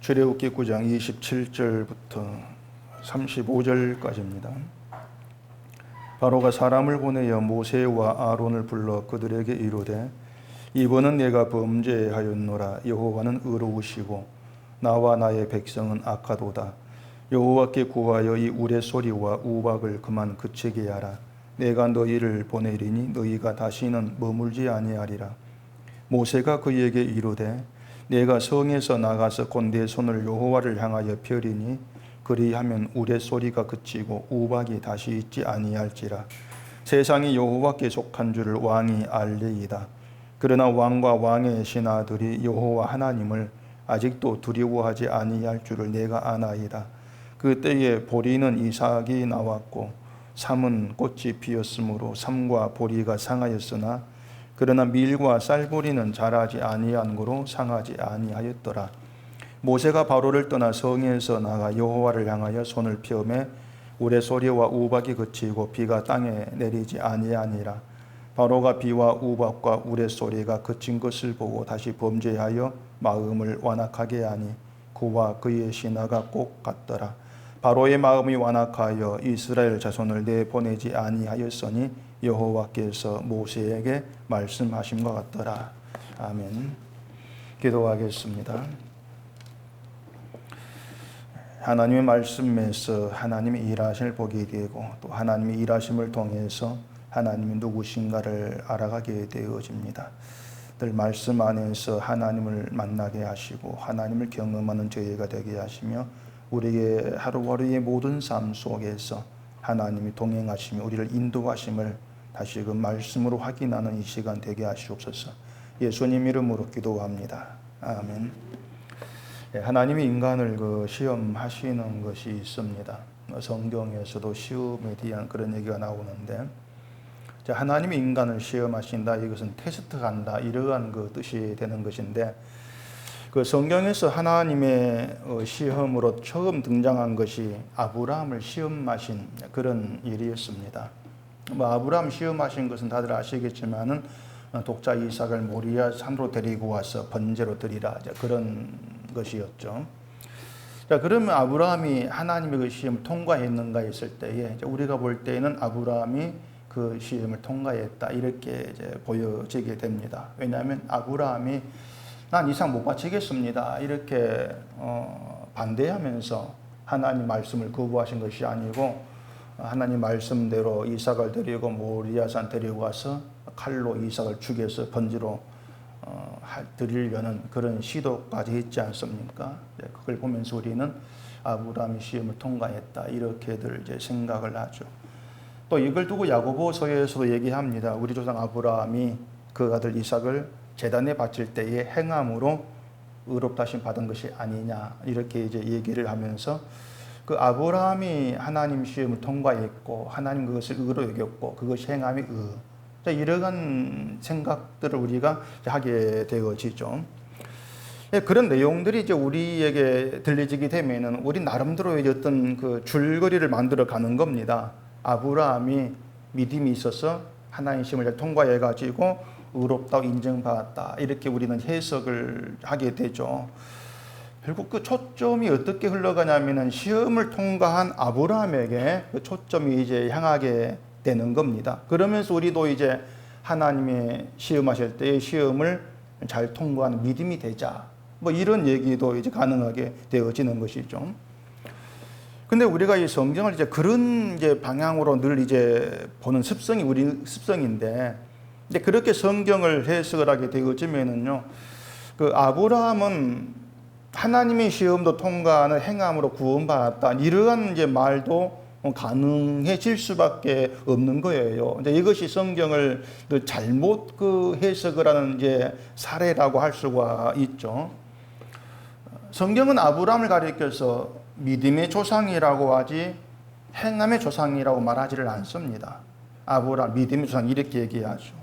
출애굽기 9장 27절부터 35절까지입니다. 바로가 사람을 보내어 모세와 아론을 불러 그들에게 이르되 이번은 내가 범죄하였노라. 여호와는 의로우시고 나와 나의 백성은 악하도다. 여호와께 구하여 이 우레소리와 우박을 그만 그치게 하라. 내가 너희를 보내리니 너희가 다시는 머물지 아니하리라. 모세가 그에게 이르되 내가 성에서 나가서 곧 내 손을 여호와를 향하여 펴리니 그리하면 우레소리가 그치고 우박이 다시 있지 아니할지라. 세상이 여호와께 속한 줄을 왕이 알리이다. 그러나 왕과 왕의 신하들이 여호와 하나님을 아직도 두려워하지 아니할 줄을 내가 아나이다. 그때에 보리는 이삭이 나왔고 삼은 꽃이 피었으므로 삼과 보리가 상하였으나 그러나 밀과 쌀보리는 자라지 아니한 고로 상하지 아니하였더라. 모세가 바로를 떠나 성에서 나가 여호와를 향하여 손을 펴매 우레소리와 우박이 그치고 비가 땅에 내리지 아니하니라. 바로가 비와 우박과 우레소리가 그친 것을 보고 다시 범죄하여 마음을 완악하게 하니 그와 그의 신하가 꼭 같더라. 바로의 마음이 완악하여 이스라엘 자손을 내보내지 아니하였으니 여호와께서 모세에게 말씀하신 것 같더라. 아멘. 기도하겠습니다. 하나님의 말씀에서 하나님의 일하심을 보게 되고 또 하나님의 일하심을 통해서 하나님이 누구신가를 알아가게 되어집니다. 늘 말씀 안에서 하나님을 만나게 하시고 하나님을 경험하는 저희가 되게 하시며 우리의 하루하루의 모든 삶 속에서 하나님이 동행하시며 우리를 인도하심을 다시금 말씀으로 확인하는 이 시간 되게 하시옵소서. 예수님 이름으로 기도합니다. 아멘. 하나님이 인간을 시험하시는 것이 있습니다. 성경에서도 시험에 대한 그런 얘기가 나오는데 하나님이 인간을 시험하신다, 이것은 테스트한다, 이러한 그 뜻이 되는 것인데 그 성경에서 하나님의 시험으로 처음 등장한 것이 아브라함을 시험하신 그런 일이었습니다. 아브라함 시험하신 것은 다들 아시겠지만은 독자 이삭을 모리아 산으로 데리고 와서 번제로 드리라, 그런 것이었죠. 자, 그러면 아브라함이 하나님의 그 시험을 통과했는가 했을 때에 우리가 볼 때에는 아브라함이 그 시험을 통과했다, 이렇게 이제 보여지게 됩니다. 왜냐하면 아브라함이 난 이삭 못 바치겠습니다, 이렇게 반대하면서 하나님 말씀을 거부하신 것이 아니고 하나님 말씀대로 이삭을 데리고 모리아산 데리고 와서 칼로 이삭을 죽여서 번제로 드리려는 그런 시도까지 했지 않습니까? 그걸 보면서 우리는 아브라함이 시험을 통과했다, 이렇게들 이제 생각을 하죠. 또 이걸 두고 야고보서에서도 얘기합니다. 우리 조상 아브라함이 그 아들 이삭을 제단에 바칠 때에 행함으로 의롭다 하심 받은 것이 아니냐, 이렇게 이제 얘기를 하면서 그 아브라함이 하나님 시험을 통과했고 하나님 그것을 의로 여겼고 그것이 행함이 이러한 생각들을 우리가 하게 되어지죠. 그런 내용들이 이제 우리에게 들려지게 되면은 우리 나름대로 어떤 그 줄거리를 만들어 가는 겁니다. 아브라함이 믿음이 있어서 하나님 시험을 통과해 가지고 의롭다고 인정받았다, 이렇게 우리는 해석을 하게 되죠. 결국 그 초점이 어떻게 흘러가냐면은 시험을 통과한 아브라함에게 그 초점이 이제 향하게 되는 겁니다. 그러면서 우리도 이제 하나님의 시험하실 때의 시험을 잘 통과하는 믿음이 되자, 이런 얘기도 이제 가능하게 되어지는 것이죠. 근데 우리가 이 성경을 이제 그런 이제 방향으로 늘 이제 보는 습성이 우리 습성인데, 근데 그렇게 성경을 해석을 하게 되어지면은요, 그 아브라함은 하나님의 시험도 통과하는 행함으로 구원받았다, 이러한 이제 말도 가능해질 수밖에 없는 거예요. 이제 이것이 성경을 잘못 해석을 하는 이제 사례라고 할 수가 있죠. 성경은 아브라함을 가리켜서 믿음의 조상이라고 하지 행함의 조상이라고 말하지를 않습니다. 아브라함 믿음의 조상 이렇게 얘기하죠.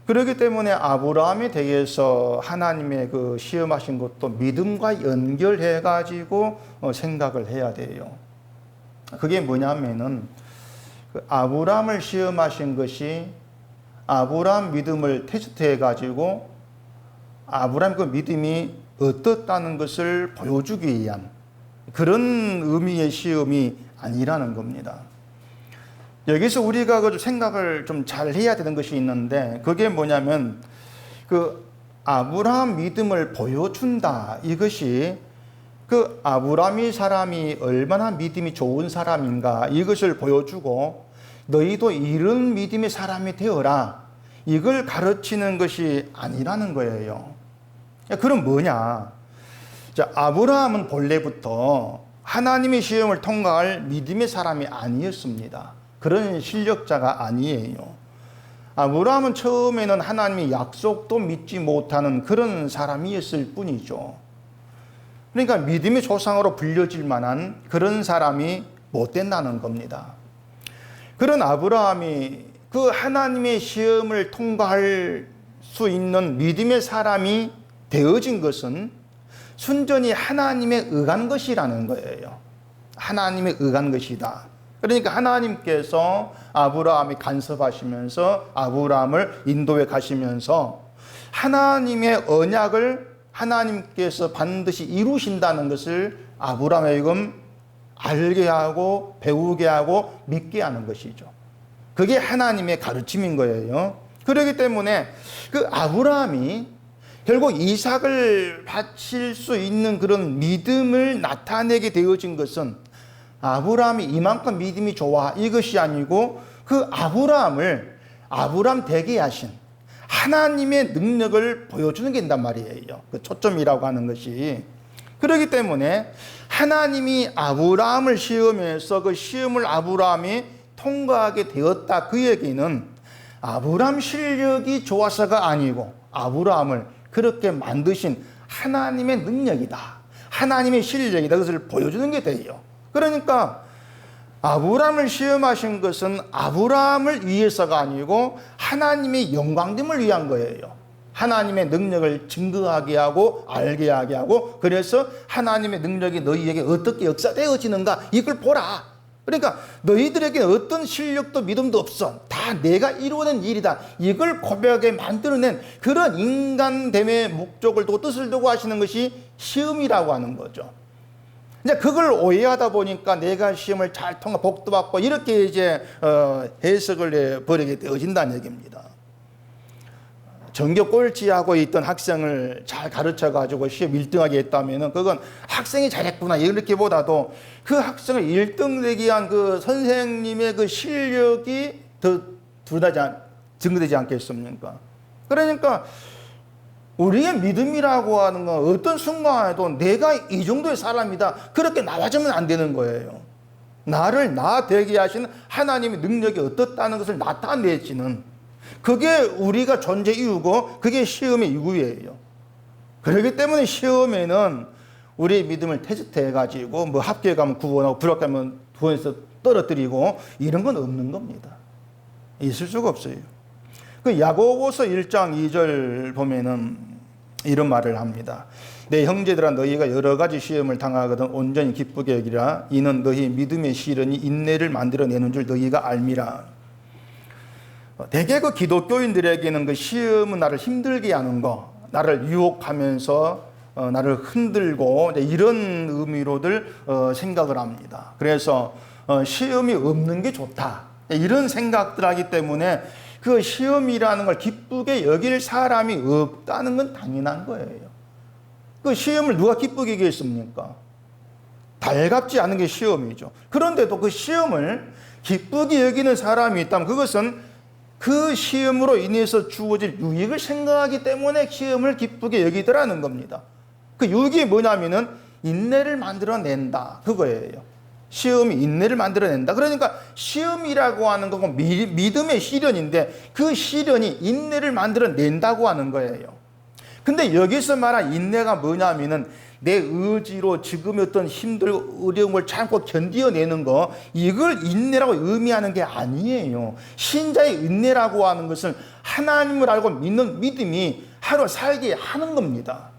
그렇기 때문에 아브라함에 대해서 하나님의 그 시험하신 것도 믿음과 연결해 가지고 생각을 해야 돼요. 그게 뭐냐면은 그 아브라함을 시험하신 것이 아브라함 믿음을 테스트해 가지고 아브라함 그 믿음이 어떻다는 것을 보여주기 위한 그런 의미의 시험이 아니라는 겁니다. 여기서 우리가 그 생각을 좀 잘 해야 되는 것이 있는데, 그게 뭐냐면 그 아브라함 믿음을 보여준다. 이것이 그 아브라함이 사람이 얼마나 믿음이 좋은 사람인가 이것을 보여주고, 너희도 이런 믿음의 사람이 되어라, 이걸 가르치는 것이 아니라는 거예요. 그럼 뭐냐? 자, 아브라함은 본래부터 하나님의 시험을 통과할 믿음의 사람이 아니었습니다. 그런 실력자가 아니에요. 아브라함은 처음에는 하나님의 약속도 믿지 못하는 그런 사람이었을 뿐이죠. 그러니까 믿음의 조상으로 불려질 만한 그런 사람이 못 된다는 겁니다. 그런 아브라함이 그 하나님의 시험을 통과할 수 있는 믿음의 사람이 되어진 것은 순전히 하나님에 의한 것이라는 거예요. 하나님에 의한 것이다. 그러니까 하나님께서 아브라함이 간섭하시면서 아브라함을 인도해 가시면서 하나님의 언약을 하나님께서 반드시 이루신다는 것을 아브라함에게 알게 하고 배우게 하고 믿게 하는 것이죠. 그게 하나님의 가르침인 거예요. 그렇기 때문에 그 아브라함이 결국 이삭을 바칠 수 있는 그런 믿음을 나타내게 되어진 것은 아브라함이 이만큼 믿음이 좋아 이것이 아니고, 그 아브라함을 아브라함 되게 하신 하나님의 능력을 보여주는 게 있단 말이에요. 그 초점이라고 하는 것이. 그렇기 때문에 하나님이 아브라함을 시험해서 그 시험을 아브라함이 통과하게 되었다, 그 얘기는 아브라함 실력이 좋아서가 아니고 아브라함을 그렇게 만드신 하나님의 능력이다, 하나님의 실력이다, 그것을 보여주는 게 돼요. 그러니까 아브라함을 시험하신 것은 아브라함을 위해서가 아니고 하나님의 영광됨을 위한 거예요. 하나님의 능력을 증거하게 하고 알게 하게 하고, 그래서 하나님의 능력이 너희에게 어떻게 역사되어지는가 이걸 보라. 그러니까 너희들에게 어떤 실력도 믿음도 없어, 다 내가 이루어낸 일이다, 이걸 고백하게 만들어낸 그런 인간됨의 목적을 두고 뜻을 두고 하시는 것이 시험이라고 하는 거죠. 이제 그걸 오해하다 보니까 내가 시험을 잘 통과 복도 받고 이렇게 이제 해석을 해버리게 되어진다는 얘기입니다. 전교 꼴찌하고 있던 학생을 잘 가르쳐가지고 시험 1등하게 했다면 그건 학생이 잘했구나 이렇게 보다도 그 학생을 1등 되게 위한 그 선생님의 그 실력이 더 증거되지 않겠습니까? 그러니까 우리의 믿음이라고 하는 건 어떤 순간에도 내가 이 정도의 사람이다 그렇게 나와주면 안 되는 거예요. 나를 나 되게 하시는 하나님의 능력이 어떻다는 것을 나타내지는, 그게 우리가 존재 이유고 그게 시험의 이유예요. 그렇기 때문에 시험에는 우리의 믿음을 테스트해 가지고 뭐 합격에 가면 구원하고 불합격하면 구원해서 떨어뜨리고 이런 건 없는 겁니다. 있을 수가 없어요. 그 야고보서 1장 2절 보면은 이런 말을 합니다. 내 형제들아, 너희가 여러 가지 시험을 당하거든 온전히 기쁘게 여기라. 이는 너희 믿음의 시련이 인내를 만들어내는 줄 너희가 알미라. 대개 그 기독교인들에게는 그 시험은 나를 힘들게 하는 거, 나를 유혹하면서 나를 흔들고 이런 의미로들 생각을 합니다. 그래서 시험이 없는 게 좋다 이런 생각들 하기 때문에 그 시험이라는 걸 기쁘게 여길 사람이 없다는 건 당연한 거예요. 그 시험을 누가 기쁘게 여기겠습니까? 달갑지 않은 게 시험이죠. 그런데도 그 시험을 기쁘게 여기는 사람이 있다면 그것은 그 시험으로 인해서 주어질 유익을 생각하기 때문에 시험을 기쁘게 여기더라는 겁니다. 그 유익이 뭐냐면은 인내를 만들어낸다 그거예요. 시험이 인내를 만들어낸다. 그러니까 시험이라고 하는 건 믿음의 시련인데 그 시련이 인내를 만들어낸다고 하는 거예요. 근데 여기서 말한 인내가 뭐냐면은 내 의지로 지금의 어떤 힘들고 어려움을 참고 견뎌내는 거, 이걸 인내라고 의미하는 게 아니에요. 신자의 인내라고 하는 것은 하나님을 알고 믿는 믿음이 하루 살게 하는 겁니다.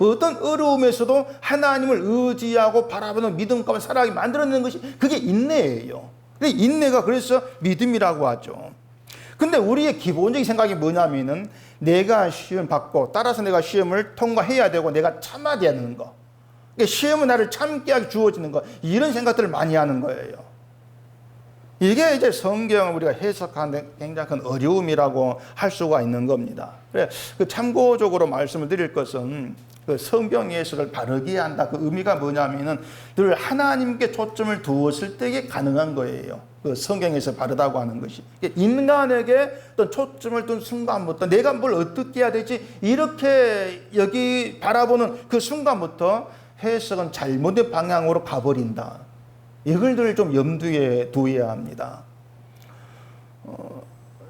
어떤 어려움에서도 하나님을 의지하고 바라보는 믿음 가운데 살아가게 만들어내는 것이 그게 인내예요. 인내가 그래서 믿음이라고 하죠. 근데 우리의 기본적인 생각이 뭐냐면은 내가 시험 받고 따라서 내가 시험을 통과해야 되고 내가 참아야 되는 거. 그러니까 시험은 나를 참게 하게 주어지는 거. 이런 생각들을 많이 하는 거예요. 이게 이제 성경을 우리가 해석하는 굉장히 큰 어려움이라고 할 수가 있는 겁니다. 그래, 그 참고적으로 말씀을 드릴 것은 그 성경 해석을 바르게 한다. 그 의미가 뭐냐면은 늘 하나님께 초점을 두었을 때 이게 가능한 거예요. 그 성경에서 바르다고 하는 것이. 인간에게 어떤 초점을 둔 순간부터 내가 뭘 어떻게 해야 되지? 이렇게 여기 바라보는 그 순간부터 해석은 잘못된 방향으로 가버린다. 이걸 늘 좀 염두에 두어야 합니다.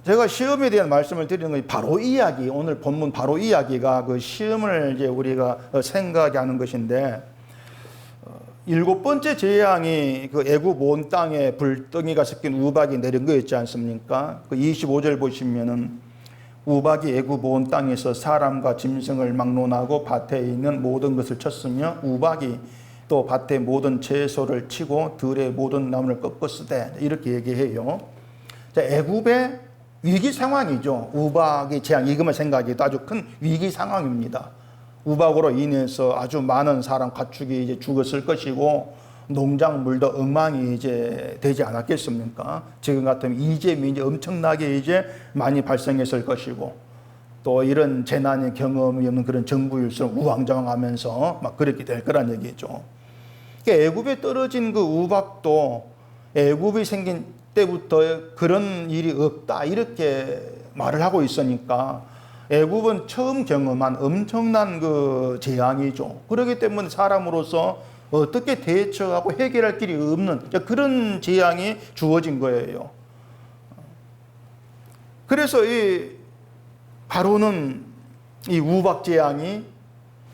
제가 시험에 대한 말씀을 드리는 건 바로 이야기, 오늘 본문 바로 이야기가 그 시험을 이제 우리가 생각하게 하는 것인데, 7번째 재앙이 그 애굽 온 땅에 불덩이가 섞인 우박이 내린 거였지 않습니까? 그 25절 보시면은 우박이 애굽 온 땅에서 사람과 짐승을 막론하고 밭에 있는 모든 것을 쳤으며 우박이 또 밭의 모든 채소를 치고 들의 모든 나무를 꺾었으되, 이렇게 얘기해요. 자, 애굽의 위기 상황이죠. 우박의 재앙, 이것만 생각해도 아주 큰 위기 상황입니다. 우박으로 인해서 아주 많은 사람 가축이 이제 죽었을 것이고 농작물도 엉망이 이제 되지 않았겠습니까? 지금 같으면 이재민이 이제 엄청나게 이제 많이 발생했을 것이고, 또 이런 재난의 경험이 없는 그런 정부일수록 우왕좌왕하면서 막 그렇게 될 거란 얘기죠. 애굽에 떨어진 그 우박도 애굽이 생긴 때부터 그런 일이 없다 이렇게 말을 하고 있으니까 애굽은 처음 경험한 엄청난 그 재앙이죠. 그렇기 때문에 사람으로서 어떻게 대처하고 해결할 길이 없는 그런 재앙이 주어진 거예요. 그래서 이 바로는 이 우박 재앙이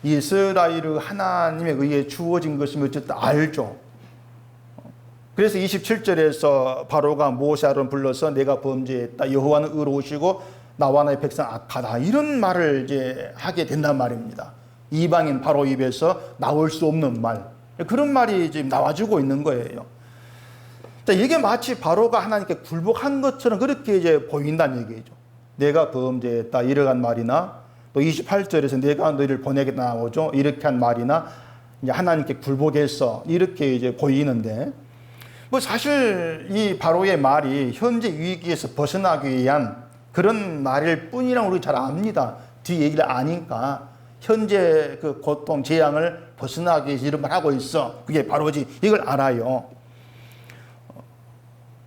이스라엘 하나님에 의해 주어진 것임을 어쨌든 알죠. 그래서 27절에서 바로가 모세 아론을 불러서 내가 범죄했다. 여호와는 의로우시고 나와 나의 백성 악하다. 이런 말을 이제 하게 된단 말입니다. 이방인 바로 입에서 나올 수 없는 말. 그런 말이 지금 나와주고 있는 거예요. 자, 이게 마치 바로가 하나님께 굴복한 것처럼 그렇게 이제 보인다는 얘기죠. 내가 범죄했다. 이러한 말이나 또 28절에서 내가 너희를 보내겠다 나오죠. 이렇게 한 말이나 이제 하나님께 굴복했어. 이렇게 이제 보이는데, 뭐 사실 이 바로의 말이 현재 위기에서 벗어나기 위한 그런 말일 뿐이라고 우리 잘 압니다. 뒤 얘기를 아니까 현재 그 고통, 재앙을 벗어나기 위해서 이런 말 하고 있어. 그게 바로지. 이걸 알아요.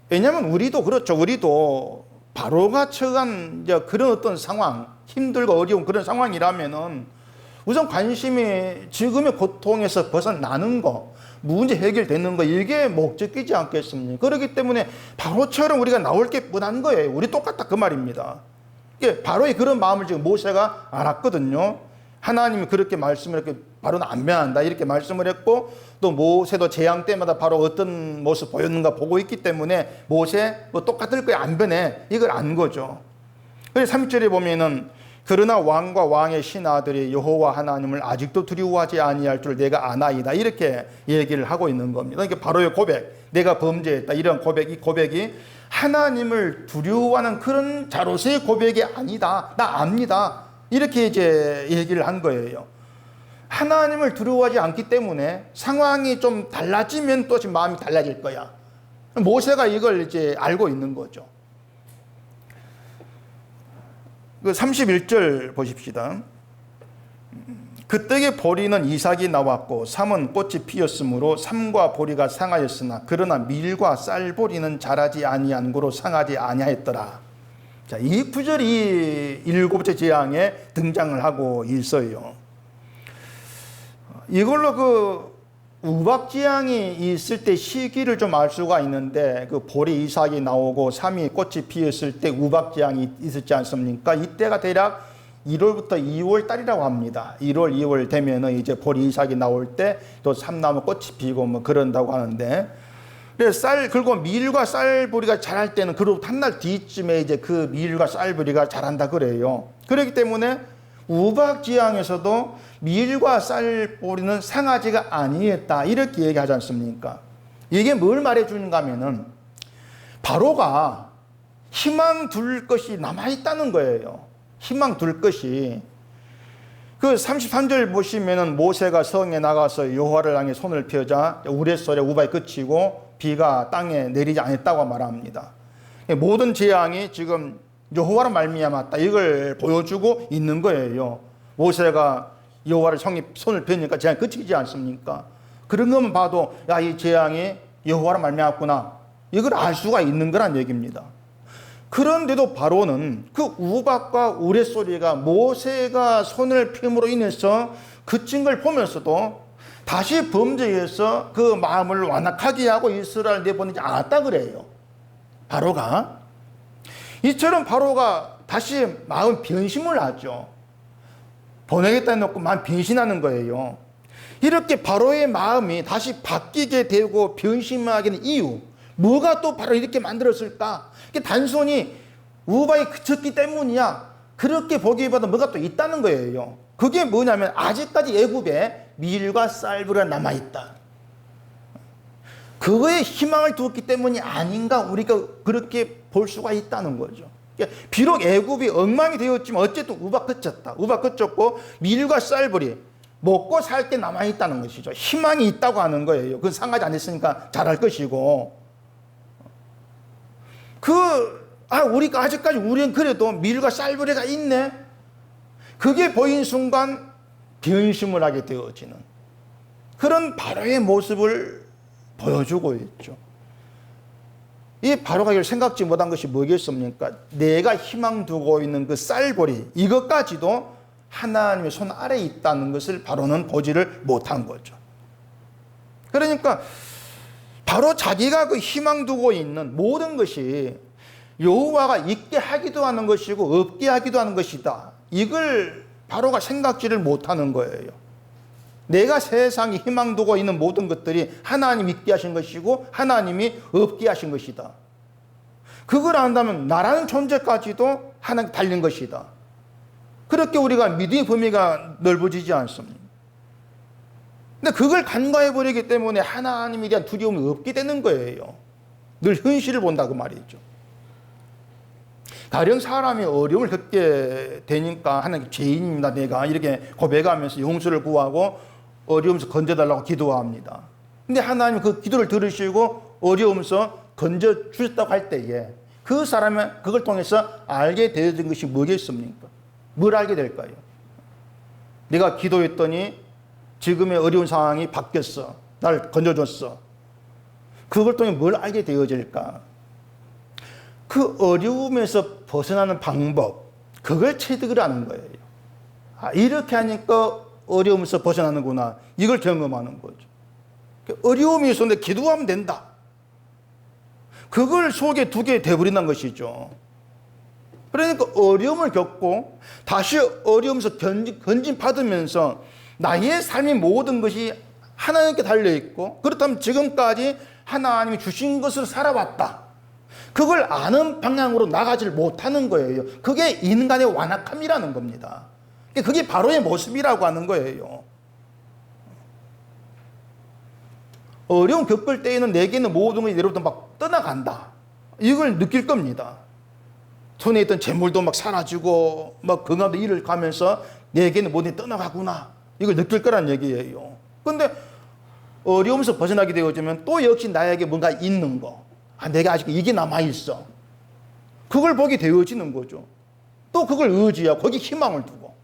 왜냐하면 우리도 그렇죠. 우리도 바로가 처한 이제 그런 어떤 상황, 힘들고 어려운 그런 상황이라면은 우선 관심이 지금의 고통에서 벗어나는 거, 문제 해결되는 거, 이게 목적이지 않겠습니까? 그렇기 때문에 바로처럼 우리가 나올 게 뻔한 거예요. 우리 똑같다 그 말입니다. 이게 바로의 그런 마음을 지금 모세가 알았거든요. 하나님이 그렇게 말씀을 이렇게 바로는 안 변한다 이렇게 말씀을 했고, 또 모세도 재앙 때마다 바로 어떤 모습 보였는가 보고 있기 때문에 모세 뭐 똑같을 거야 안 변해 이걸 안 거죠. 그래서 3절에 보면은 그러나 왕과 왕의 신하들이 여호와 하나님을 아직도 두려워하지 아니할 줄 내가 아나이다 이렇게 얘기를 하고 있는 겁니다. 그러니까 바로의 고백, 내가 범죄했다 이런 고백, 이 고백이 하나님을 두려워하는 그런 자로서의 고백이 아니다. 나 압니다. 이렇게 이제 얘기를 한 거예요. 하나님을 두려워하지 않기 때문에 상황이 좀 달라지면 또 지금 마음이 달라질 거야. 모세가 이걸 이제 알고 있는 거죠. 그 31절 보십시다. 그때에 보리는 이삭이 나왔고 삼은 꽃이 피었으므로 삼과 보리가 상하였으나 그러나 밀과 쌀보리는 자라지 아니한 고로 상하지 아니하였더라. 자, 이 구절이 7번째 재앙에 등장을 하고 있어요. 이걸로 그 우박 재앙이 있을 때 시기를 좀 알 수가 있는데, 그 보리 이삭이 나오고 삼이 꽃이 피었을 때 우박 재앙이 있었지 않습니까? 이때가 대략 1월부터 2월 달이라고 합니다. 1월, 2월 되면은 이제 보리 이삭이 나올 때 또 삼나무 꽃이 피고 뭐 그런다고 하는데, 그래서 그리고 밀과 쌀보리가 자랄 때는 그로부터 한 달 뒤쯤에 이제 그 밀과 쌀보리가 자란다 그래요. 그렇기 때문에 우박 지향에서도 밀과 쌀보리는 상하지가 아니했다 이렇게 얘기하지 않습니까? 이게 뭘 말해 주는가 하면은 바로가 희망 둘 것이 남아있다는 거예요. 희망 둘 것이. 그 33절 보시면은 모세가 성에 나가서 여호와를 향해 손을 펴자 우레소리 우박이 그치고 비가 땅에 내리지 않았다고 말합니다. 모든 재앙이 지금 여호와로 말미암았다, 이걸 보여주고 있는 거예요. 모세가 여호와를 손을 펴니까 재앙이 그치지 않습니까? 그런 것만 봐도 야, 이 재앙이 여호와로 말미암았구나, 이걸 알 수가 있는 거란 얘기입니다. 그런데도 바로는 그 우박과 우레소리가 모세가 손을 펴므로 인해서 그친 걸 보면서도 다시 범죄해서 그 마음을 완악하게 하고 이스라엘 내보내지 않았다 그래요. 바로가 이처럼 바로가 다시 마음 변심을 하죠. 보내겠다 해놓고 마음 변신하는 거예요. 이렇게 바로의 마음이 다시 바뀌게 되고 변심하게 된 이유, 뭐가 또 바로 이렇게 만들었을까? 단순히 우박이 그쳤기 때문이야, 그렇게 보기보다 뭐가 또 있다는 거예요. 그게 뭐냐면 아직까지 애굽에 밀과 쌀부가 남아있다, 그거에 희망을 두었기 때문이 아닌가, 우리가 그렇게 볼 수가 있다는 거죠. 비록 애굽이 엉망이 되었지만 어쨌든 우박 그쳤다, 우박 그쳤고 밀과 쌀불이 먹고 살 게 남아있다는 것이죠. 희망이 있다고 하는 거예요. 그건 상하지 않았으니까 잘할 것이고, 우리가 아직까지 우리는 그래도 밀과 쌀부리가 있네, 그게 보인 순간 변심을 하게 되어지는 그런 바로의 모습을 보여주고 있죠. 이 바로가 이걸 생각지 못한 것이 뭐겠습니까? 내가 희망 두고 있는 그 쌀보리, 이것까지도 하나님의 손 아래에 있다는 것을 바로는 보지를 못한 거죠. 그러니까 바로 자기가 그 희망 두고 있는 모든 것이 여호와가 있게 하기도 하는 것이고 없게 하기도 하는 것이다, 이걸 바로가 생각지를 못하는 거예요. 내가 세상에 희망 두고 있는 모든 것들이 하나님이 있게 하신 것이고 하나님이 없게 하신 것이다, 그걸 안다면 나라는 존재까지도 하나님 달린 것이다. 그렇게 우리가 믿음의 범위가 넓어지지 않습니까? 근데 그걸 간과해버리기 때문에 하나님에 대한 두려움이 없게 되는 거예요. 늘 현실을 본다고 말이죠. 가령 사람이 어려움을 겪게 되니까 하나님 죄인입니다, 내가 이렇게 고백하면서 용서를 구하고 어려움에서 건져달라고 기도합니다. 근데 하나님 그 기도를 들으시고 어려움에서 건져 주셨다고 할 때에 그 사람은 그걸 통해서 알게 되어진 것이 뭐겠습니까? 뭘 알게 될까요? 내가 기도했더니 지금의 어려운 상황이 바뀌었어, 날 건져줬어. 그걸 통해 뭘 알게 되어질까? 그 어려움에서 벗어나는 방법, 그걸 체득을 하는 거예요. 이렇게 하니까 어려움에서 벗어나는구나, 이걸 경험하는 거죠. 어려움이 있었는데 기도하면 된다, 그걸 속에 두게 돼버린다는 것이죠. 그러니까 어려움을 겪고 다시 어려움에서 건진받으면서 나의 삶의 모든 것이 하나님께 달려있고, 그렇다면 지금까지 하나님이 주신 것을 살아왔다, 그걸 아는 방향으로 나가질 못하는 거예요. 그게 인간의 완악함이라는 겁니다. 그게 바로의 모습이라고 하는 거예요. 어려움 겪을 때에는 내게는 모든 것이 내로부터 막 떠나간다, 이걸 느낄 겁니다. 손에 있던 재물도 막 사라지고 막 건강도 잃을 가면서 내게는 모든 게 떠나가구나, 이걸 느낄 거란 얘기예요. 그런데 어려움에서 벗어나게 되어지면 또 역시 나에게 뭔가 있는 거, 내가 아직 이게 남아있어, 그걸 보게 되어지는 거죠. 또 그걸 의지하고 거기 희망을 두고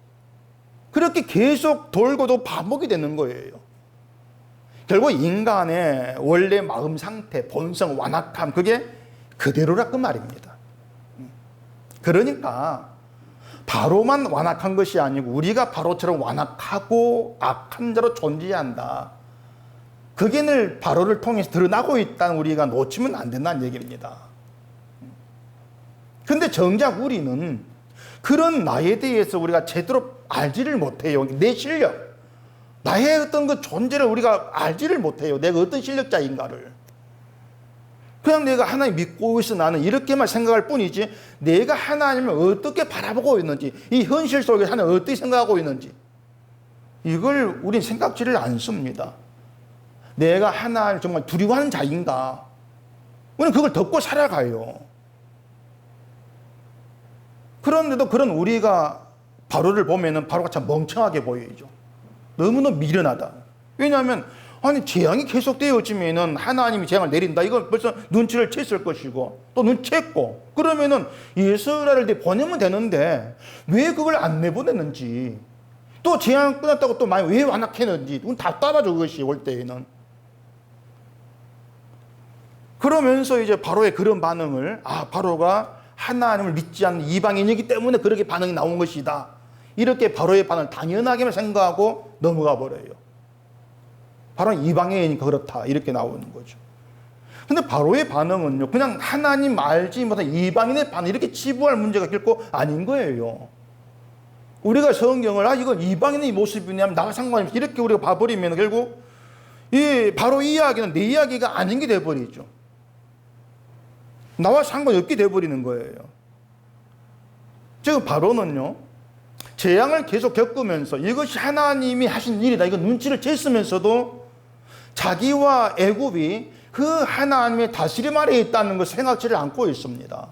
그렇게 계속 돌고도 반복이 되는 거예요. 결국 인간의 원래 마음 상태, 본성, 완악함, 그게 그대로라 그 말입니다. 그러니까 바로만 완악한 것이 아니고 우리가 바로처럼 완악하고 악한 자로 존재한다, 그게 늘 바로를 통해서 드러나고 있다는 우리가 놓치면 안 된다는 얘기입니다. 근데 정작 우리는 그런 나에 대해서 우리가 제대로 알지를 못해요. 내 실력, 나의 어떤 그 존재를 우리가 알지를 못해요. 내가 어떤 실력자인가를. 그냥 내가 하나님 믿고 있어 나는 이렇게만 생각할 뿐이지, 내가 하나님을 어떻게 바라보고 있는지, 이 현실 속에 하나님을 어떻게 생각하고 있는지, 이걸 우리는 생각지를 않습니다. 내가 하나님을 정말 두려워하는 자인가, 우리는 그걸 덮고 살아가요. 그런데도 그런 우리가 바로를 보면은 바로가 참 멍청하게 보이죠. 너무너무 미련하다. 왜냐하면 아니 재앙이 계속되어지면은 하나님이 재앙을 내린다. 이걸 벌써 눈치를 챘을 것이고 또 눈치챘고 그러면은 이스라엘을 보내면 되는데 왜 그걸 안 내보냈는지 또 재앙 끝났다고 또 많이 왜 완악했는지 그건 답답하죠. 그것이 올 때에는. 그러면서 이제 바로의 그런 반응을 바로가 하나님을 믿지 않는 이방인이기 때문에 그렇게 반응이 나온 것이다. 이렇게 바로의 반응을 당연하게만 생각하고 넘어가 버려요. 바로는 이방인이니까 그렇다. 이렇게 나오는 거죠. 근데 바로의 반응은요, 그냥 하나님 알지 못한 이방인의 반응, 이렇게 치부할 문제가 결코 아닌 거예요. 우리가 성경을, 이건 이방인의 모습이냐면 나와 상관이 없이 이렇게 우리가 봐버리면 결국 바로 이 이야기는 내 이야기가 아닌 게 돼버리죠. 나와 상관없게 돼버리는 거예요. 지금 바로는요, 재앙을 계속 겪으면서 이것이 하나님이 하신 일이다. 이거 눈치를 챘으면서도 자기와 애굽이 그 하나님의 다스림 아래에 있다는 것을 생각지를 않고 있습니다.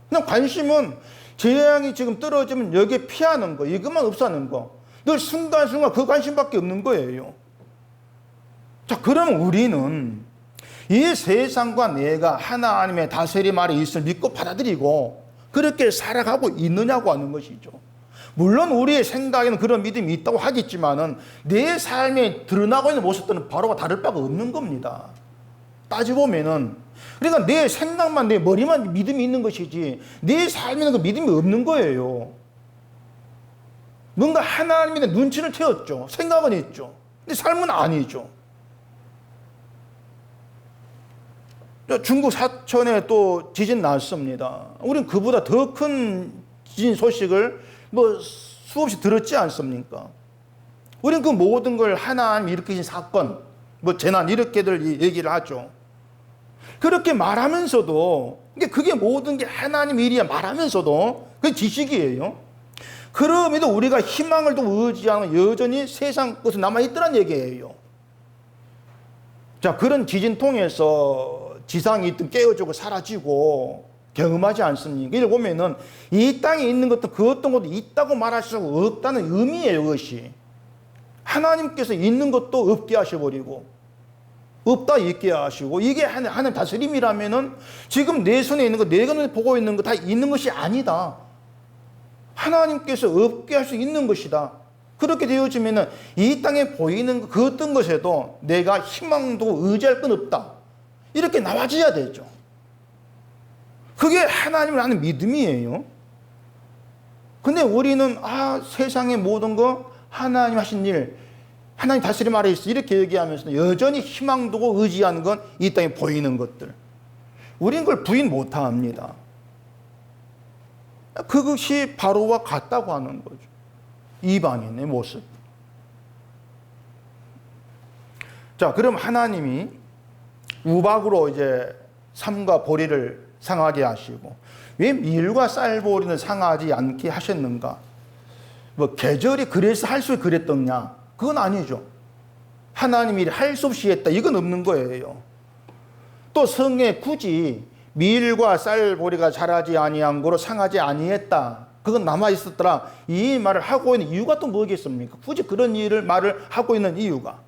그냥 관심은 재앙이 지금 떨어지면 여기에 피하는 거, 이것만 없애는 거. 늘 순간순간 그 관심밖에 없는 거예요. 자, 그러면 우리는 이 세상과 내가 하나님의 다스림 아래에 있을 믿고 받아들이고 그렇게 살아가고 있느냐고 하는 것이죠. 물론 우리의 생각에는 그런 믿음이 있다고 하겠지만은 내 삶에 드러나고 있는 모습들은 바로가 다를 바가 없는 겁니다. 따져보면은. 그러니까 내 생각만, 내 머리만 믿음이 있는 것이지 내 삶에는 그 믿음이 없는 거예요. 뭔가 하나님의 눈치를 채웠죠. 생각은 있죠. 근데 삶은 아니죠. 중국 사천에 또 지진 났습니다. 우리는 그보다 더 큰 지진 소식을 수없이 들었지 않습니까? 우리는 그 모든 걸 하나님 일으키신 사건, 재난 이렇게들 얘기를 하죠. 그렇게 말하면서도 그게 모든 게 하나님 일이야 말하면서도 그게 지식이에요. 그럼에도 우리가 희망을 두고 의지하는 여전히 세상 것에 남아있더란 얘기예요. 자, 그런 지진통에서 지상이 있든 깨어지고 사라지고 경험하지 않습니까? 이를 보면은 이 땅에 있는 것도 그 어떤 것도 있다고 말할 수 없다는 의미예요. 그것이 하나님께서 있는 것도 없게 하셔버리고 없다 있게 하시고 이게 하나님 다스림이라면은 지금 내 손에 있는 거 내가 눈에 보고 있는 거 다 있는 것이 아니다. 하나님께서 없게 할 수 있는 것이다. 그렇게 되어지면은 이 땅에 보이는 그 어떤 것에도 내가 희망도 의지할 건 없다. 이렇게 나와져야 되죠. 그게 하나님을 아는 믿음이에요. 근데 우리는 세상의 모든 거 하나님 하신 일, 하나님 다스림 아래 있어 이렇게 얘기하면서 여전히 희망 두고 의지하는 건 이 땅에 보이는 것들. 우리는 그걸 부인 못합니다. 그것이 바로와 같다고 하는 거죠. 이방인의 모습. 자, 그럼 하나님이 우박으로 이제 삼과 보리를 상하게 하시고 왜 밀과 쌀보리는 상하지 않게 하셨는가? 계절이 그래서 할 수 그랬더냐? 그건 아니죠. 하나님이 할 수 없이 했다. 이건 없는 거예요. 또 성경에 굳이 밀과 쌀보리가 자라지 아니한 거로 상하지 아니했다. 그건 남아 있었더라. 이 말을 하고 있는 이유가 또 뭐겠습니까? 굳이 그런 말을 하고 있는 이유가.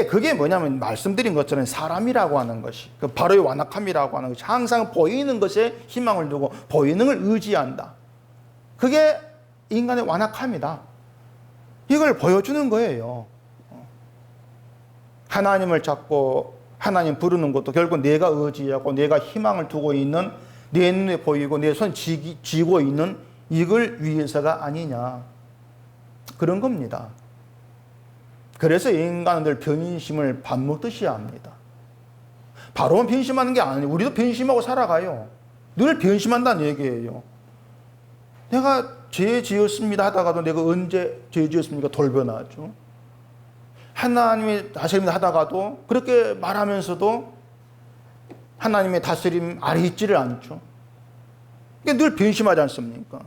그게 뭐냐면 말씀드린 것처럼 사람이라고 하는 것이 바로의 완악함이라고 하는 것이 항상 보이는 것에 희망을 두고 보이는 걸 의지한다. 그게 인간의 완악함이다. 이걸 보여주는 거예요. 하나님을 찾고 하나님 부르는 것도 결국 내가 의지하고 내가 희망을 두고 있는 내 눈에 보이고 내 손 쥐고 있는 이걸 위해서가 아니냐. 그런 겁니다. 그래서 인간은 늘 변심을 밥 먹듯이 합니다. 바로만 변심하는 게 아니에요. 우리도 변심하고 살아가요. 늘 변심한다는 얘기예요. 내가 죄 지었습니다 하다가도 내가 언제 죄 지었습니까? 돌변하죠. 하나님의 다스림 하다가도 그렇게 말하면서도 하나님의 다스림 아래 있지를 않죠. 늘 변심하지 않습니까?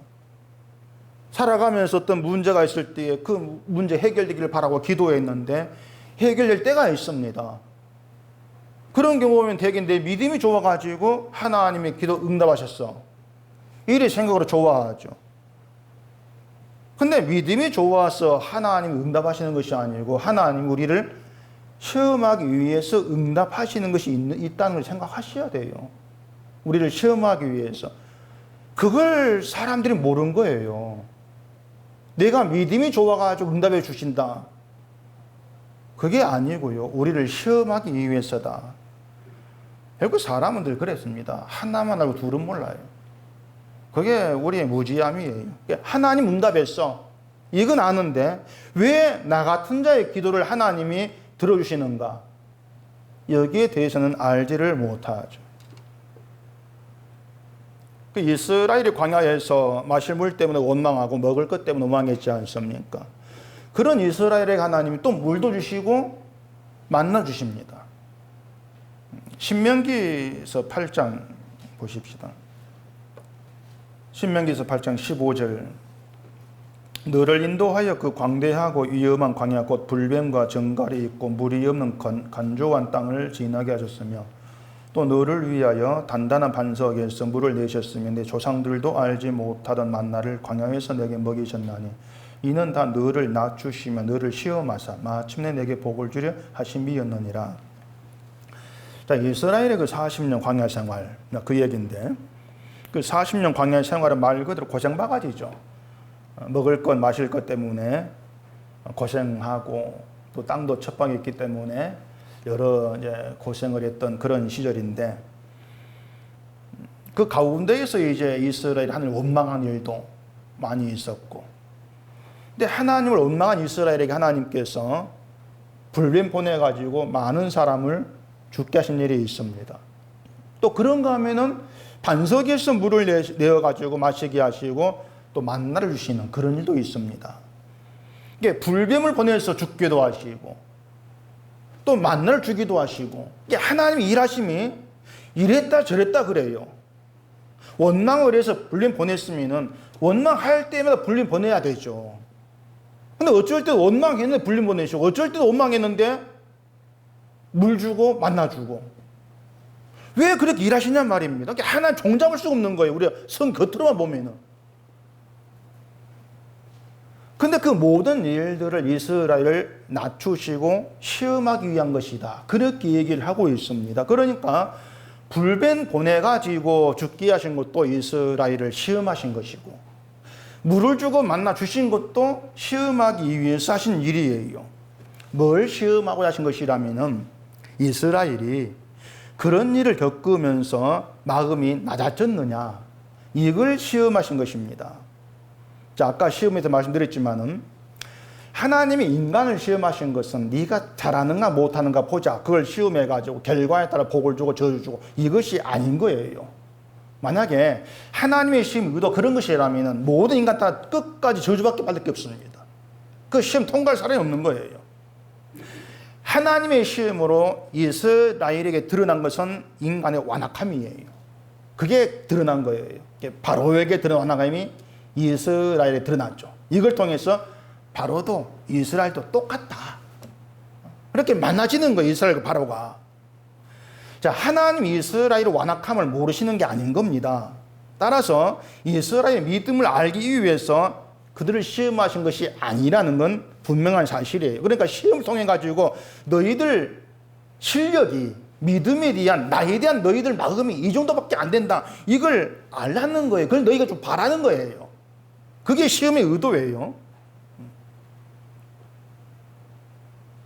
살아가면서 어떤 문제가 있을 때에 그 문제 해결되기를 바라고 기도했는데 해결될 때가 있습니다. 그런 경우 보면 되게 내 믿음이 좋아가지고 하나님의 기도 응답하셨어. 이리 생각으로 좋아하죠. 근데 믿음이 좋아서 하나님이 응답하시는 것이 아니고 하나님 우리를 시험하기 위해서 응답하시는 것이 있다는 걸 생각하셔야 돼요. 우리를 시험하기 위해서. 그걸 사람들이 모르는 거예요. 내가 믿음이 좋아가지고 응답해 주신다. 그게 아니고요. 우리를 시험하기 위해서다. 결국 사람은 늘 그랬습니다. 하나만 알고 둘은 몰라요. 그게 우리의 무지함이에요. 하나님 응답했어. 이건 아는데 왜 나 같은 자의 기도를 하나님이 들어주시는가? 여기에 대해서는 알지를 못하죠. 그 이스라엘이 광야에서 마실 물 때문에 원망하고 먹을 것 때문에 원망했지 않습니까? 그런 이스라엘에게 하나님이 또 물도 주시고 만나 주십니다. 신명기서 8장 보십시다. 신명기서 8장 15절. 너를 인도하여 그 광대하고 위험한 광야 곧 불뱀과 정갈이 있고 물이 없는 간조한 땅을 지나게 하셨으며 또 너를 위하여 단단한 반석에서 물을 내셨으며 내 조상들도 알지 못하던 만나를 광야에서 내게 먹이셨나니 이는 다 너를 낮추시며 너를 시험하사 마침내 내게 복을 주려 하심이었느니라. 자, 이스라엘의 그 40년 광야 생활, 그 얘기인데 그 40년 광야 생활은 말 그대로 고생바가지죠. 먹을 것 마실 것 때문에 고생하고 또 땅도 첩방했기 때문에 여러 이제 고생을 했던 그런 시절인데 그 가운데에서 이제 이스라엘이 하나님을 원망한 일도 많이 있었고, 근데 하나님을 원망한 이스라엘에게 하나님께서 불뱀 보내가지고 많은 사람을 죽게 하신 일이 있습니다. 또 그런가 하면은 반석에서 물을 내어가지고 마시게 하시고 또 만나를 주시는 그런 일도 있습니다. 이게 불뱀을 보내서 죽기도 하시고 또 만나를 주기도 하시고, 이게 하나님의 일하심이 이랬다 저랬다 그래요. 원망을 해서 불뱀 보냈으면은 원망할 때마다 불뱀 보내야 되죠. 근데 어쩔 때 원망했는데 불뱀 보내시고 어쩔 때도 원망했는데 물 주고 만나 주고, 왜 그렇게 일하시냔 말입니다. 하나님 종잡을 수 없는 거예요. 우리가 성 겉으로만 보면은. 근데 그 모든 일들을 이스라엘을 낮추시고 시험하기 위한 것이다. 그렇게 얘기를 하고 있습니다. 그러니까 불뱀 보내가지고 죽게 하신 것도 이스라엘을 시험하신 것이고, 물을 주고 만나 주신 것도 시험하기 위해서 하신 일이에요. 뭘 시험하고 하신 것이라면은 이스라엘이 그런 일을 겪으면서 마음이 낮아졌느냐, 이걸 시험하신 것입니다. 자, 아까 시험에서 말씀드렸지만은 하나님이 인간을 시험하신 것은 네가 잘하는가 못하는가 보자, 그걸 시험해가지고 결과에 따라 복을 주고 저주 주고, 이것이 아닌 거예요. 만약에 하나님의 시험 의도 그런 것이라면 모든 인간 다 끝까지 저주받게 받을 게 없습니다. 그 시험 통과할 사람이 없는 거예요. 하나님의 시험으로 이스라엘에게 드러난 것은 인간의 완악함이에요. 그게 드러난 거예요. 바로에게 드러난 완악함이 이스라엘에 드러났죠. 이걸 통해서 바로도 이스라엘도 똑같다. 그렇게 만나지는 거예요. 이스라엘과 바로가. 자, 하나님 이스라엘의 완악함을 모르시는 게 아닌 겁니다. 따라서 이스라엘의 믿음을 알기 위해서 그들을 시험하신 것이 아니라는 건 분명한 사실이에요. 그러니까 시험을 통해 가지고 너희들 실력이, 믿음에 대한, 나에 대한 너희들 마음이 이 정도밖에 안 된다, 이걸 알라는 거예요. 그걸 너희가 좀 바라는 거예요. 그게 시험의 의도예요.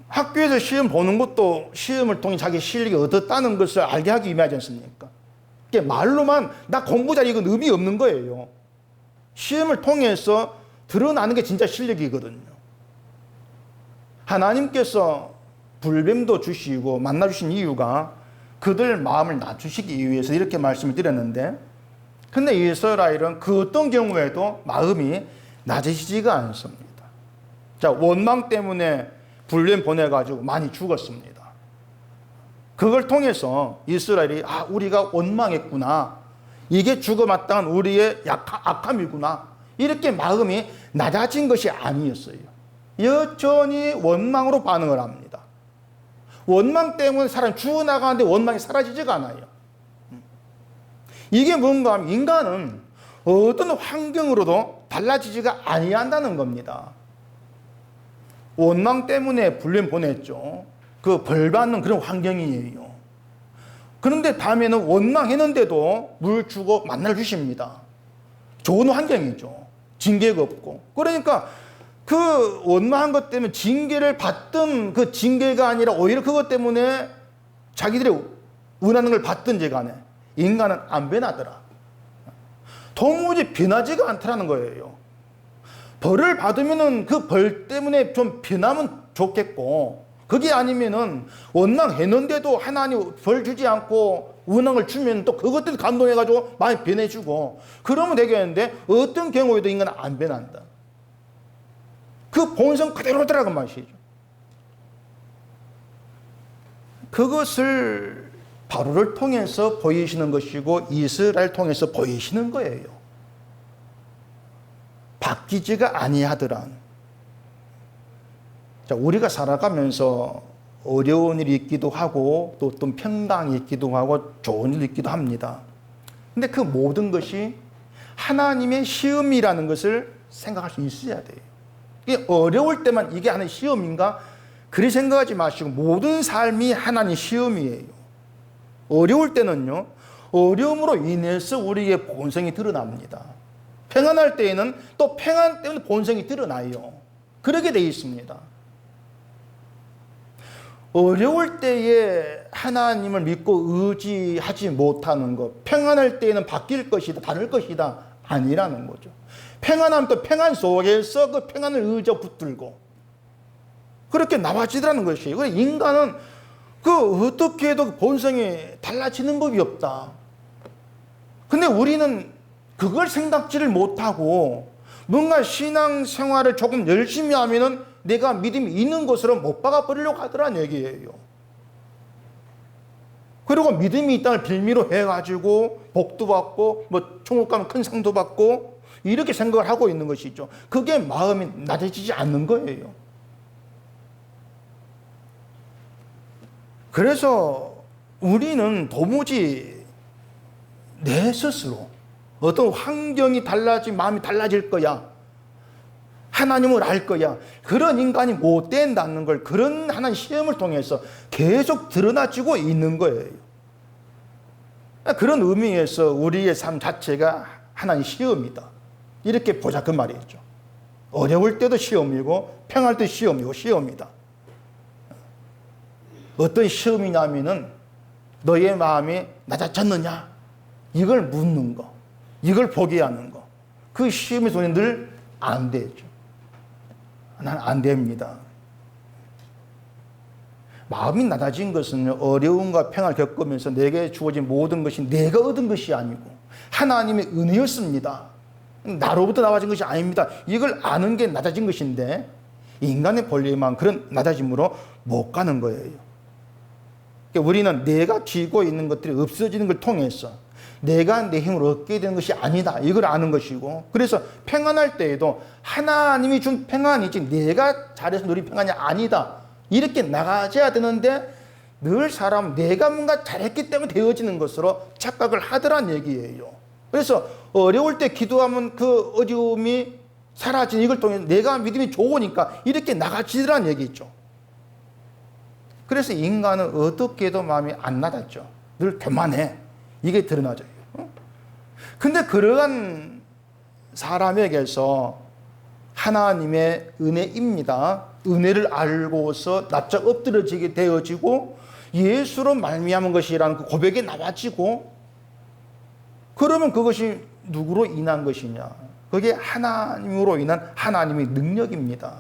학교에서 시험 보는 것도 시험을 통해 자기 실력이 얻었다는 것을 알게 하기 위하지 않습니까? 말로만 나 공부 잘해, 이건 의미 없는 거예요. 시험을 통해서 드러나는 게 진짜 실력이거든요. 하나님께서 불뱀도 주시고 만나 주신 이유가 그들 마음을 낮추시기 위해서 이렇게 말씀을 드렸는데, 근데 이스라엘은 그 어떤 경우에도 마음이 낮아지지가 않습니다. 자, 원망 때문에 불뱀 보내가지고 많이 죽었습니다. 그걸 통해서 이스라엘이 우리가 원망했구나, 이게 죽어마땅한 우리의 악함이구나, 이렇게 마음이 낮아진 것이 아니었어요. 여전히 원망으로 반응을 합니다. 원망 때문에 사람이 죽어나가는데 원망이 사라지지가 않아요. 이게 뭔가 하면 인간은 어떤 환경으로도 달라지지가 아니한다는 겁니다. 원망 때문에 불륜 보냈죠. 그 벌 받는 그런 환경이에요. 그런데 다음에는 원망했는데도 물 주고 만날 주십니다. 좋은 환경이죠. 징계가 없고. 그러니까 그 원망한 것 때문에 징계를 받던 그 징계가 아니라 오히려 그것 때문에 자기들이 원하는 걸 받든지 간에 인간은 안 변하더라. 도무지 변하지가 않더라는 거예요. 벌을 받으면은 그 벌 때문에 좀 변하면 좋겠고, 그게 아니면은 원망했는데도 하나님 벌 주지 않고 원망을 주면 또 그것 때문에 감동해가지고 많이 변해주고 그러면 되겠는데, 어떤 경우에도 인간은 안 변한다. 그 본성 그대로더라고 말이죠. 그것을 바로를 통해서 보이시는 것이고 이스라엘 통해서 보이시는 거예요. 바뀌지가 아니하더란. 자, 우리가 살아가면서 어려운 일이 있기도 하고 또 어떤 평강이 있기도 하고 좋은 일이 있기도 합니다. 근데 그 모든 것이 하나님의 시험이라는 것을 생각할 수 있어야 돼요. 이게 어려울 때만 이게 하나의 시험인가? 그리 생각하지 마시고 모든 삶이 하나님의 시험이에요. 어려울 때는요, 어려움으로 인해서 우리의 본성이 드러납니다. 평안할 때에는 또 평안 때문에 본성이 드러나요. 그렇게 되어 있습니다. 어려울 때에 하나님을 믿고 의지하지 못하는 것, 평안할 때에는 바뀔 것이다, 다를 것이다, 아니라는 거죠. 평안하면 또 평안 속에서 그 평안을 의지하고 붙들고 그렇게 나와지더라는 것이에요. 인간은 그 어떻게 해도 본성이 달라지는 법이 없다. 근데 우리는 그걸 생각지를 못하고 뭔가 신앙생활을 조금 열심히 하면은 내가 믿음이 있는 것으로 못 박아버리려고 하더란 얘기예요. 그리고 믿음이 있다는 빌미로 해가지고 복도 받고 뭐 천국 가면 큰 상도 받고 이렇게 생각을 하고 있는 것이죠. 그게 마음이 낮아지지 않는 거예요. 그래서 우리는 도무지 내 스스로 어떤 환경이 달라지면 마음이 달라질 거야, 하나님을 알 거야, 그런 인간이 못 된다는 걸 그런 하나님 시험을 통해서 계속 드러나지고 있는 거예요. 그런 의미에서 우리의 삶 자체가 하나님 시험이다, 이렇게 보자 그 말이죠. 어려울 때도 시험이고 평안할 때도 시험이고 시험이다. 어떤 시험이냐면은 너의 마음이 낮아졌느냐, 이걸 묻는 거, 이걸 보게 하는 거. 그 시험의 손이 늘 안 되죠. 난 안 됩니다. 마음이 낮아진 것은 어려움과 평안을 겪으면서 내게 주어진 모든 것이 내가 얻은 것이 아니고 하나님의 은혜였습니다. 나로부터 나와진 것이 아닙니다. 이걸 아는 게 낮아진 것인데 인간의 본래만 그런 낮아짐으로 못 가는 거예요. 우리는 내가 쥐고 있는 것들이 없어지는 걸 통해서 내가 내 힘을 얻게 되는 것이 아니다, 이걸 아는 것이고, 그래서 평안할 때에도 하나님이 준 평안이지 내가 잘해서 누린 평안이 아니다, 이렇게 나가져야 되는데 늘 사람은 내가 뭔가 잘했기 때문에 되어지는 것으로 착각을 하더란 얘기예요. 그래서 어려울 때 기도하면 그 어려움이 사라지는, 이걸 통해 내가 믿음이 좋으니까 이렇게 나가지더란 얘기죠. 그래서 인간은 어떻게 해도 마음이 안 낮았죠. 늘 교만해, 이게 드러나죠. 근데 그러한 사람에게서 하나님의 은혜입니다. 은혜를 알고서 납작 엎드려지게 되어지고 예수로 말미암은 것이라는 그 고백이 나와지고, 그러면 그것이 누구로 인한 것이냐? 그게 하나님으로 인한 하나님의 능력입니다.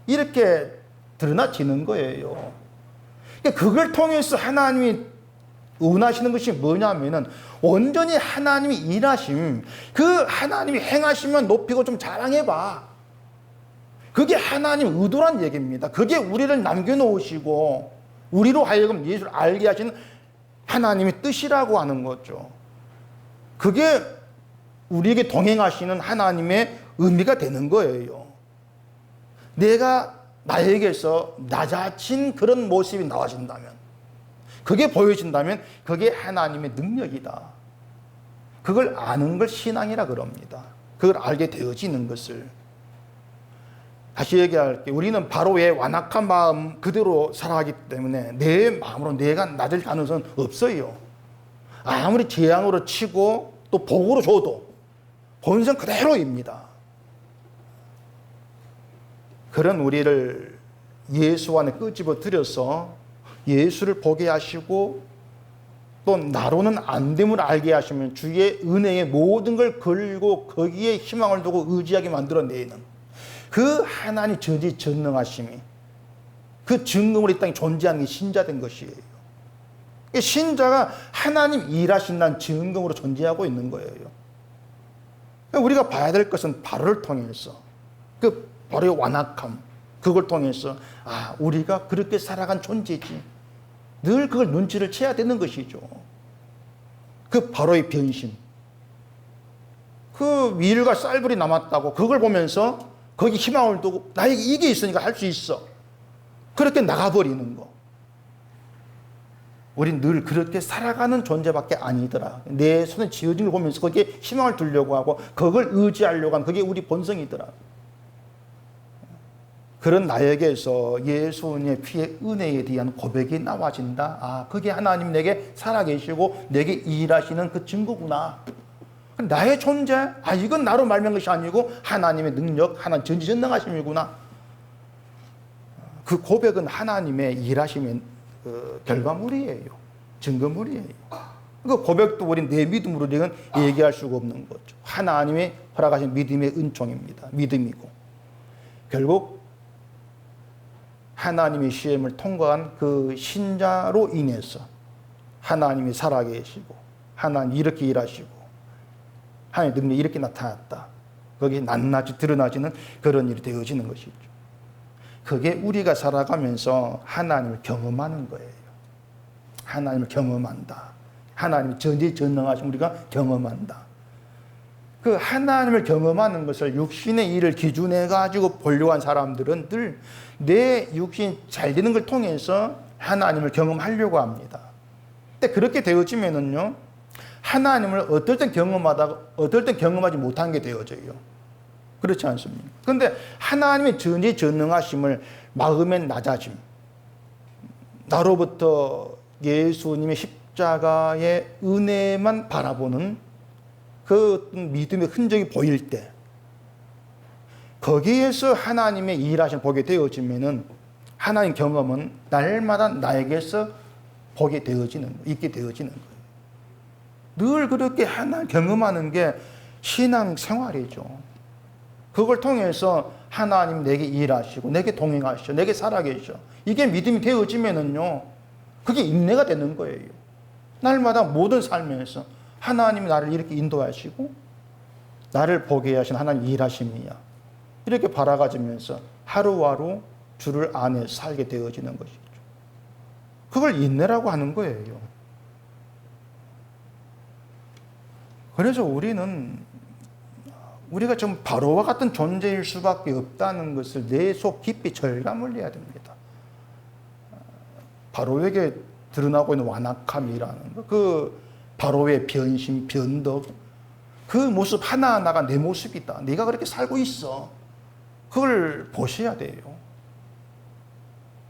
이렇게 드러나지는 거예요. 그걸 통해서 하나님이 원하시는 것이 뭐냐면은 온전히 하나님이 일하심, 그 하나님이 행하시면 높이고 좀 자랑해봐. 그게 하나님 의도란 얘기입니다. 그게 우리를 남겨놓으시고 우리로 하여금 예수를 알게 하시는 하나님의 뜻이라고 하는 거죠. 그게 우리에게 동행하시는 하나님의 의미가 되는 거예요. 내가 나에게서 낮아진 그런 모습이 나와진다면, 그게 보여진다면 그게 하나님의 능력이다. 그걸 아는 걸 신앙이라 그럽니다. 그걸 알게 되어지는 것을. 다시 얘기할게. 우리는 바로의 완악한 마음 그대로 살아가기 때문에 내 마음으로 내가 낮을 가능성은 없어요. 아무리 재앙으로 치고 또 복으로 줘도 본성 그대로입니다. 그런 우리를 예수 안에 끄집어 들여서 예수를 보게 하시고 또 나로는 안 됨을 알게 하시면 주의 은혜의 모든 걸 걸고 거기에 희망을 두고 의지하게 만들어내는 그 하나님 전지전능하심이 그 증거물이 이 땅에 존재하는 게 신자된 것이에요. 신자가 하나님 일하신다는 증거물로 존재하고 있는 거예요. 우리가 봐야 될 것은 바로를 통해서 그 바로의 완악함 그걸 통해서 우리가 그렇게 살아간 존재지. 늘 그걸 눈치를 채야 되는 것이죠. 그 바로의 변심. 그 밀과 쌀불이 남았다고 그걸 보면서 거기 희망을 두고 나에게 이게 있으니까 할 수 있어. 그렇게 나가버리는 거. 우린 늘 그렇게 살아가는 존재밖에 아니더라. 내 손에 쥐어진 걸 보면서 거기에 희망을 두려고 하고 그걸 의지하려고 하는 그게 우리 본성이더라. 그런 나에게서 예수님의 피의 은혜에 대한 고백이 나와진다. 그게 하나님 내게 살아계시고 내게 일하시는 그 증거구나. 나의 존재, 이건 나로 말미암은 것이 아니고 하나님의 능력, 하나님 전지전능하심이구나. 그 고백은 하나님의 일하심의 결과물이에요. 증거물이에요. 그 고백도 우리 내 믿음으로 얘기할 수가 없는 거죠. 하나님의 허락하신 믿음의 은총입니다. 믿음이고. 결국 하나님의 시험을 통과한 그 신자로 인해서 하나님이 살아계시고 하나님 이렇게 일하시고 하나님의 능력이 이렇게 나타났다. 거기에 낱낱이 드러나지는 그런 일이 되어지는 것이죠. 그게 우리가 살아가면서 하나님을 경험하는 거예요. 하나님을 경험한다. 하나님의 전지전능하신 우리가 경험한다. 그 하나님을 경험하는 것을 육신의 일을 기준해 가지고 보려고 한 사람들은 늘 내 육신이 잘 되는 걸 통해서 하나님을 경험하려고 합니다. 근데 그렇게 되어지면은요, 하나님을 어떨 땐 경험하다가 어떨 땐 경험하지 못한 게 되어져요. 그렇지 않습니까? 그런데 하나님의 전지전능하심을 마음의 낮아짐, 나로부터 예수님의 십자가의 은혜만 바라보는 그 믿음의 흔적이 보일 때 거기에서 하나님의 일하심을 보게 되어지면은 하나님 경험은 날마다 나에게서 보게 되어지는, 있게 되어지는 거예요. 늘 그렇게 하나님 경험하는 게 신앙 생활이죠. 그걸 통해서 하나님 내게 일하시고 내게 동행하시고 내게 살아계셔. 이게 믿음이 되어지면은요, 그게 인내가 되는 거예요. 날마다 모든 삶에서 하나님이 나를 이렇게 인도하시고 나를 보게 하신 하나님 일하심이야. 이렇게 바라가지면서 하루하루 주를 안에 살게 되어지는 것이죠. 그걸 인내라고 하는 거예요. 그래서 우리가 좀 바로와 같은 존재일 수밖에 없다는 것을 내 속 깊이 절감을 해야 됩니다. 바로에게 드러나고 있는 완악함이라는 것, 그 바로의 변심, 변덕, 그 모습 하나하나가 내 모습이다. 네가 그렇게 살고 있어. 그걸 보셔야 돼요.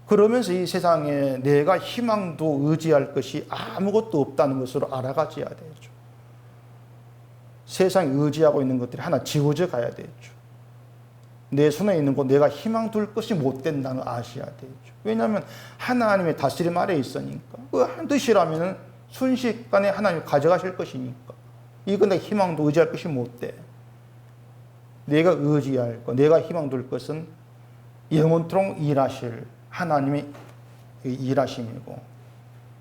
그러면서 이 세상에 내가 희망도 의지할 것이 아무것도 없다는 것으로 알아가져야 되죠. 세상에 의지하고 있는 것들이 하나 지워져 가야 되죠. 내 손에 있는 것 내가 희망 둘 것이 못 된다는 걸 아셔야 되죠. 왜냐하면 하나님의 다스림 아래에 있으니까. 그 한 뜻이라면 순식간에 하나님이 가져가실 것이니까. 이거 내가 희망도 의지할 것이 못 돼. 내가 의지할 것, 내가 희망 둘 것은 영원토록 일하실 하나님의 일하심이고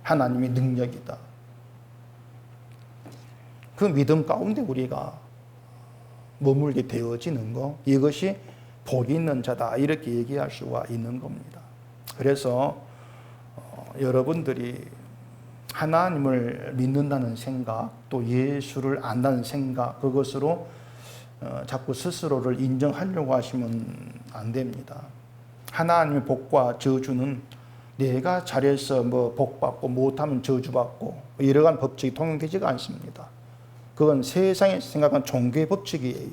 하나님의 능력이다. 그 믿음 가운데 우리가 머물게 되어지는 것, 이것이 복이 있는 자다, 이렇게 얘기할 수가 있는 겁니다. 그래서 여러분들이 하나님을 믿는다는 생각, 또 예수를 안다는 생각, 그것으로 자꾸 스스로를 인정하려고 하시면 안 됩니다. 하나님의 복과 저주는 내가 잘해서 복 받고 못하면 저주 받고 이러한 법칙이 통용되지가 않습니다. 그 그건 세상에 생각하는 종교의 법칙이에요.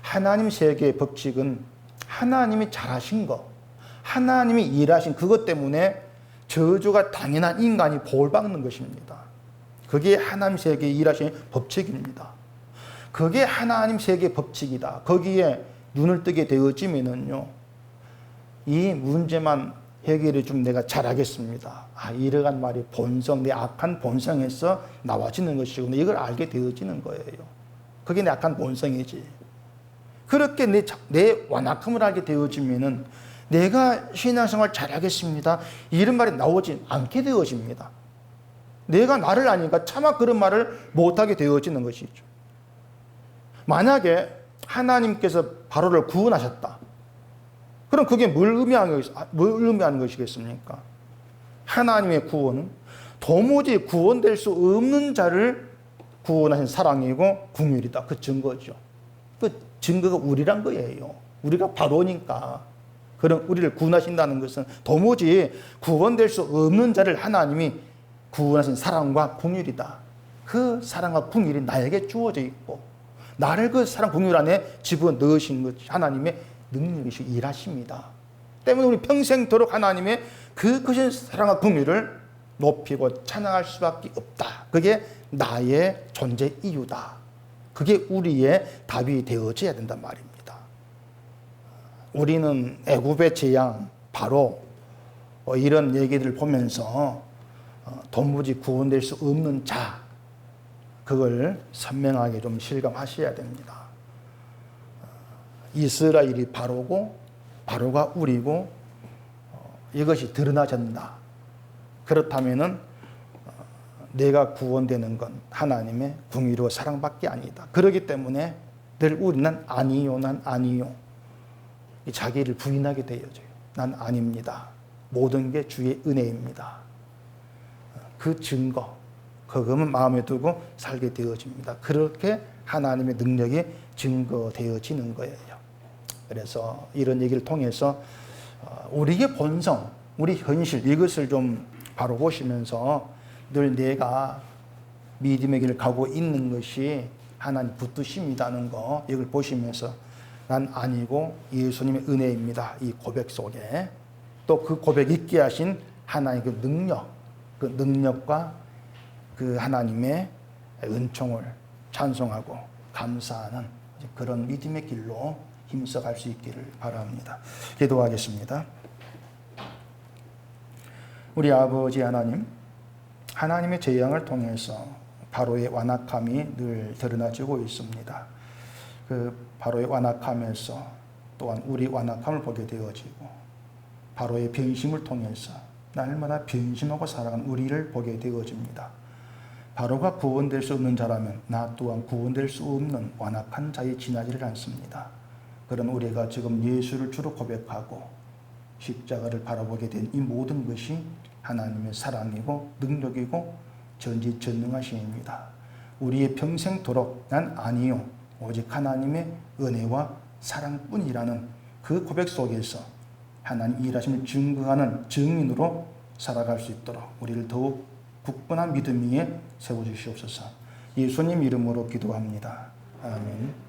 하나님 세계의 법칙은 하나님이 잘하신 거, 하나님이 일하신 그것 때문에 저주가 당연한 인간이 복을 받는 것입니다. 그게 하나님 세계의 일하신 법칙입니다. 그게 하나님 세계의 법칙이다. 거기에 눈을 뜨게 되어지면은요, 이 문제만 해결해 주면 내가 잘하겠습니다. 이러한 말이 본성, 내 악한 본성에서 나와지는 것이고 이걸 알게 되어지는 거예요. 그게 내 악한 본성이지. 그렇게 내 완악함을 알게 되어지면은 내가 신앙생활 잘하겠습니다, 이런 말이 나오지 않게 되어집니다. 내가 나를 아니까 차마 그런 말을 못하게 되어지는 것이죠. 만약에 하나님께서 바로를 구원하셨다. 그럼 그게 뭘 의미하는 것이겠습니까? 하나님의 구원은 도무지 구원될 수 없는 자를 구원하신 사랑이고 긍휼이다. 그 증거죠. 그 증거가 우리란 거예요. 우리가 바로니까. 그런 우리를 구원하신다는 것은 도무지 구원될 수 없는 자를 하나님이 구원하신 사랑과 긍휼이다. 그 사랑과 긍휼이 나에게 주어져 있고 나를 그 사랑 긍휼 안에 집어넣으신 것 하나님의 능력이시고 일하십니다. 때문에 우리 평생도록 하나님의 그 크신 사랑과 긍휼을 높이고 찬양할 수밖에 없다. 그게 나의 존재 이유다. 그게 우리의 답이 되어져야 된단 말입니다. 우리는 애굽의 재앙, 바로 이런 얘기들을 보면서 도무지 구원될 수 없는 자, 그걸 선명하게 좀 실감하셔야 됩니다. 이스라엘이 바로고 바로가 우리고 이것이 드러나진다. 그렇다면은 내가 구원되는 건 하나님의 긍휼과 사랑밖에 아니다. 그렇기 때문에 늘 우리는 아니요, 난 아니요. 자기를 부인하게 되어져요. 난 아닙니다. 모든 게 주의 은혜입니다. 그 증거, 그것만 마음에 두고 살게 되어집니다. 그렇게 하나님의 능력이 증거되어지는 거예요. 그래서 이런 얘기를 통해서 우리의 본성, 우리 현실, 이것을 좀 바로 보시면서 늘 내가 믿음의 길을 가고 있는 것이 하나님 붙드심이라는 거, 이걸 보시면서 난 아니고 예수님의 은혜입니다. 이 고백 속에 또 그 고백 있게 하신 하나님의 그 능력, 그 능력과 그 하나님의 은총을 찬송하고 감사하는 그런 믿음의 길로 힘써갈 수 있기를 바랍니다. 기도하겠습니다. 우리 아버지 하나님, 하나님의 재앙을 통해서 바로의 완악함이 늘 드러나지고 있습니다. 그 바로의 완악함에서 또한 우리 완악함을 보게 되어지고 바로의 변심을 통해서 날마다 변심하고 살아가는 우리를 보게 되어집니다. 바로가 구원될 수 없는 자라면 나 또한 구원될 수 없는 완악한 자에 지나지를 않습니다. 그런 우리가 지금 예수를 주로 고백하고 십자가를 바라보게 된 이 모든 것이 하나님의 사랑이고 능력이고 전지전능하심입니다. 우리의 평생도록 난 아니요, 오직 하나님의 은혜와 사랑뿐이라는 그 고백 속에서 하나님 일하심을 증거하는 증인으로 살아갈 수 있도록 우리를 더욱 굳건한 믿음 위에 세워주시옵소서. 예수님 이름으로 기도합니다. 아멘.